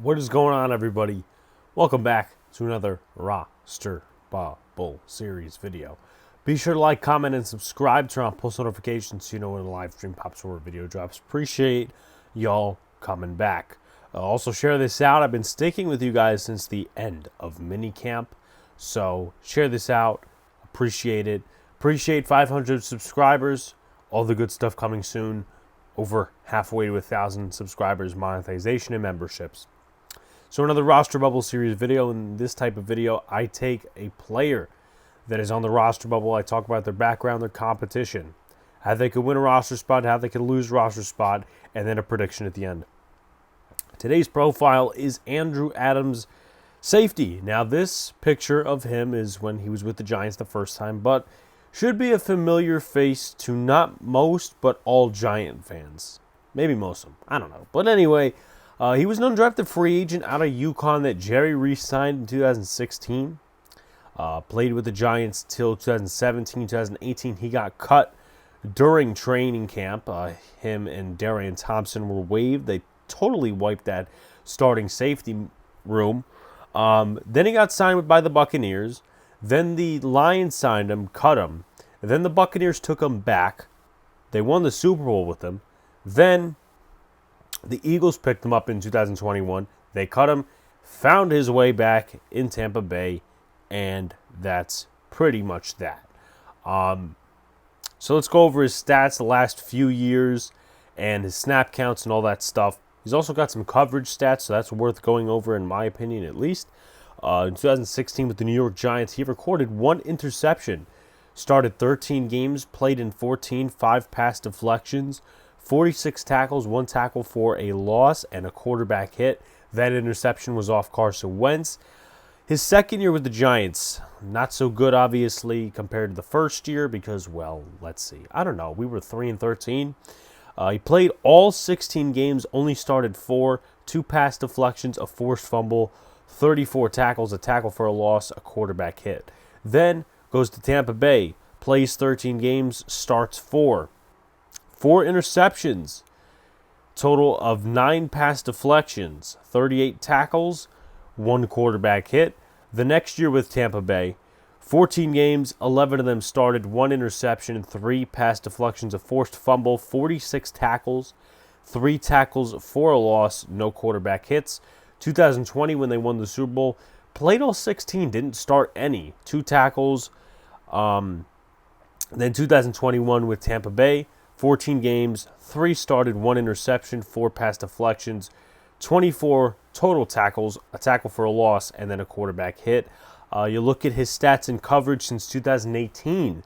What is going on, everybody? Welcome back to another Roster Bubble Series video. Be sure to like, comment, and subscribe. Turn on post notifications so you know when the live stream pops or a video drops. Appreciate y'all coming back. Also, share this out. I've been sticking with you guys since the end of minicamp, so share this out. Appreciate it. Appreciate 500 subscribers. All the good stuff coming soon. Over halfway to 1,000 subscribers, monetization, and memberships. So another Roster Bubble Series video. In this type of video, I take a player that is on the roster bubble. I talk about their background, their competition, how they could win a roster spot, how they could lose a roster spot, and then a prediction at the end. Today's profile is Andrew Adams, safety. Now, this picture of him is when he was with the Giants the first time, but should be a familiar face to not most, but all Giant fans. Maybe most of them. I don't know. But anyway, he was an undrafted free agent out of UConn that Jerry re-signed in 2016. Played with the Giants till 2017, 2018. He got cut during training camp. Him and Darian Thompson were waived. They totally wiped that starting safety room. Then he got signed by the Buccaneers. Then the Lions signed him, cut him. And then the Buccaneers took him back. They won the Super Bowl with him. Then the Eagles picked him up in 2021. They cut him, found his way back in Tampa Bay, and that's pretty much that. So let's go over his stats the last few years and his snap counts and all that stuff. He's also got some coverage stats, so that's worth going over in my opinion at least. In 2016 with the New York Giants, he recorded 1 interception, started 13 games, played in 14, 5 pass deflections, 46 tackles, 1 tackle for a loss, and a quarterback hit. That interception was off Carson Wentz. His second year with the Giants, not so good, obviously, compared to the first year because, well, let's see. I don't know. We were 3-13. He played all 16 games, only started 4, 2 pass deflections, a forced fumble, 34 tackles, a tackle for a loss, a quarterback hit. Then goes to Tampa Bay, plays 13 games, starts 4. 4 interceptions, total of 9 pass deflections, 38 tackles, 1 quarterback hit. The next year with Tampa Bay, 14 games, 11 of them started, 1 interception, 3 pass deflections, a forced fumble, 46 tackles, 3 tackles for a loss, no quarterback hits. 2020 when they won the Super Bowl, played all 16, didn't start any, 2 tackles. Then 2021 with Tampa Bay, 14 games, 3 started, 1 interception, 4 pass deflections, 24 total tackles, a tackle for a loss, and then a quarterback hit. You look at his stats and coverage since 2018,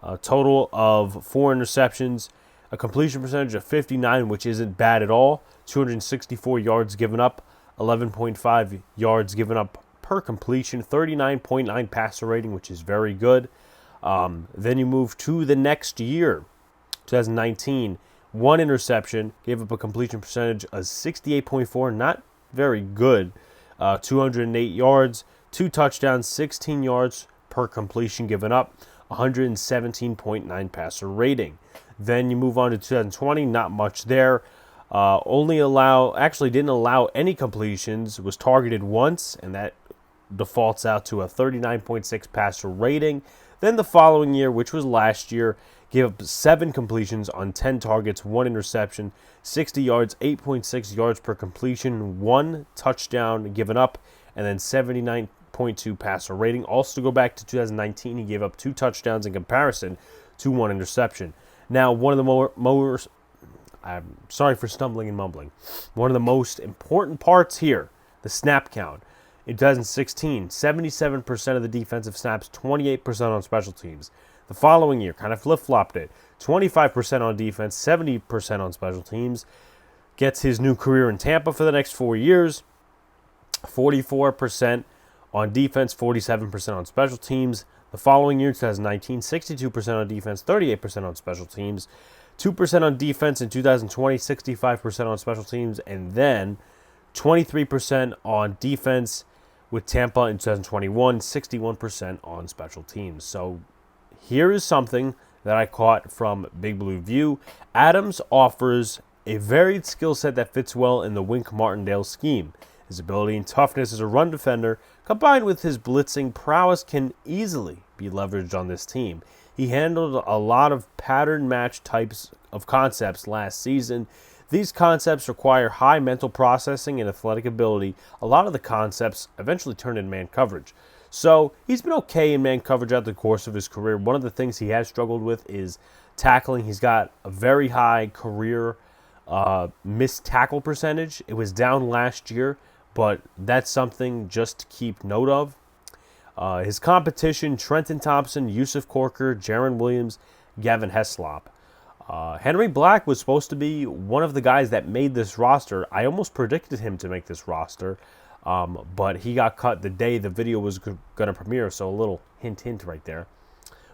a total of 4 interceptions, a completion percentage of 59, which isn't bad at all, 264 yards given up, 11.5 yards given up per completion, 39.9 passer rating, which is very good. Then you move to the next year, 2019, 1 interception, gave up a completion percentage of 68.4, not very good. 208 yards, 2 touchdowns, 16 yards per completion given up, 117.9 passer rating. Then you move on to 2020, not much there. Didn't allow any completions, was targeted once, and that defaults out to a 39.6 passer rating. Then the following year, which was last year, gave up 7 completions on 10 targets, 1 interception, 60 yards, 8.6 yards per completion, 1 touchdown given up, and then 79.2 passer rating. Also, to go back to 2019, he gave up 2 touchdowns in comparison to 1 interception. Now, one of the I'm sorry for stumbling and mumbling. One of the most important parts here, the snap count. In 2016, 77% of the defensive snaps, 28% on special teams. The following year, kind of flip-flopped it. 25% on defense, 70% on special teams. Gets his new career in Tampa for the next 4 years. 44% on defense, 47% on special teams. The following year, 2019, 62% on defense, 38% on special teams. 2% on defense in 2020, 65% on special teams, and then 23% on defense with Tampa in 2021, 61% on special teams. So here is something that I caught from Big Blue View. Adams offers a varied skill set that fits well in the Wink Martindale scheme. His ability and toughness as a run defender, combined with his blitzing prowess, can easily be leveraged on this team. He handled a lot of pattern match types of concepts last season. These concepts require high mental processing and athletic ability. A lot of the concepts eventually turned into man coverage. So he's been okay in man coverage out the course of his career. One of the things he has struggled with is tackling. He's got a very high career missed tackle percentage. It was down last year, but that's something just to keep note of. His competition, Trenton Thompson, Yusuf Corker, Jaron Williams, Gavin Heslop. Henry Black was supposed to be one of the guys that made this roster. I almost predicted him to make this roster, but he got cut the day the video was going to premiere, so a little hint right there.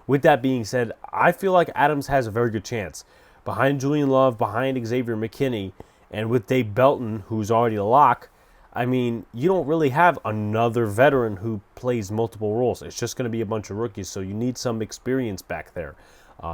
With that being said, I feel like Adams has a very good chance. Behind Julian Love, behind Xavier McKinney, and with Dave Belton, who's already a lock, I mean, you don't really have another veteran who plays multiple roles. It's just going to be a bunch of rookies, so you need some experience back there.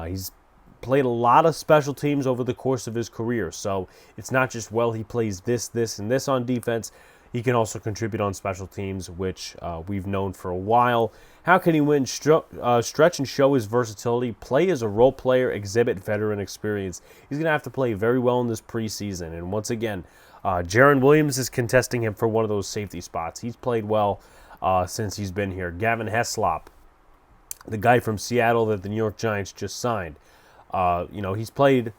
He's played a lot of special teams over the course of his career, so it's not just, well, he plays this, and this on defense. He can also contribute on special teams, which we've known for a while. How can he win? Stretch and show his versatility, play as a role player, exhibit veteran experience. He's going to have to play very well in this preseason, and once again, Jaron Williams is contesting him for one of those safety spots. He's played well since he's been here. Gavin Heslop, the guy from Seattle that the New York Giants just signed. He's played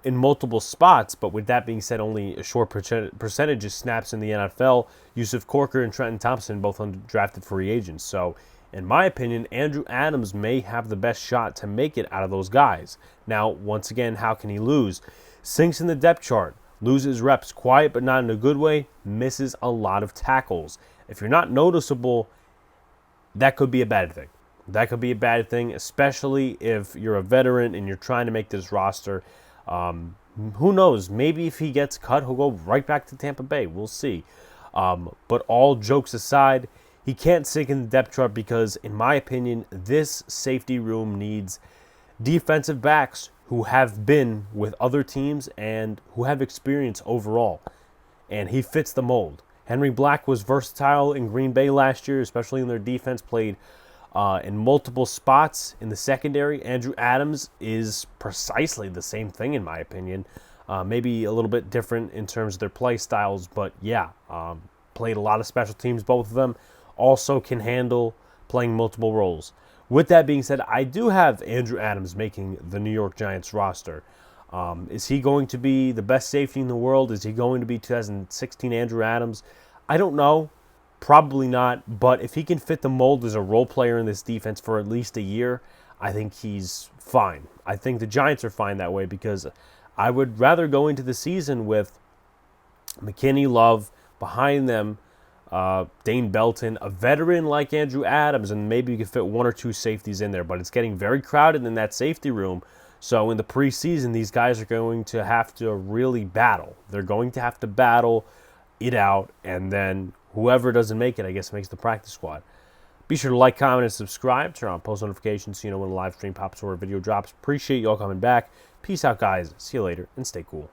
in multiple spots, but with that being said, only a short percentage of snaps in the NFL. Yusuf Corker and Trenton Thompson, both undrafted free agents. So, in my opinion, Andrew Adams may have the best shot to make it out of those guys. Now, once again, how can he lose? Sinks in the depth chart. Loses reps, quiet but not in a good way, misses a lot of tackles. If you're not noticeable, that could be a bad thing. That could be a bad thing, especially if you're a veteran and you're trying to make this roster. Who knows? Maybe if he gets cut, he'll go right back to Tampa Bay. We'll see. But all jokes aside, he can't sink in the depth chart because, in my opinion, this safety room needs defensive backs who have been with other teams and who have experience overall. And he fits the mold. Henry Black was versatile in Green Bay last year, especially in their defense, played in multiple spots in the secondary. Andrew Adams is precisely the same thing, in my opinion. Maybe a little bit different in terms of their play styles, but yeah, played a lot of special teams, both of them. Also can handle playing multiple roles. With that being said, I do have Andrew Adams making the New York Giants roster. Is he going to be the best safety in the world? Is he going to be 2016 Andrew Adams? I don't know. Probably not. But if he can fit the mold as a role player in this defense for at least a year, I think he's fine. I think the Giants are fine that way because I would rather go into the season with McKinney, Love, behind them, Dane Belton, a veteran like Andrew Adams, and maybe you can fit one or two safeties in there. But it's getting very crowded in that safety room. So in the preseason, these guys are going to have to really battle. They're going to have to battle it out, and then whoever doesn't make it, I guess, makes the practice squad. Be sure to like, comment, and subscribe. Turn on post notifications so you know when a live stream pops or a video drops. Appreciate you all coming back. Peace out, guys. See you later, and stay cool.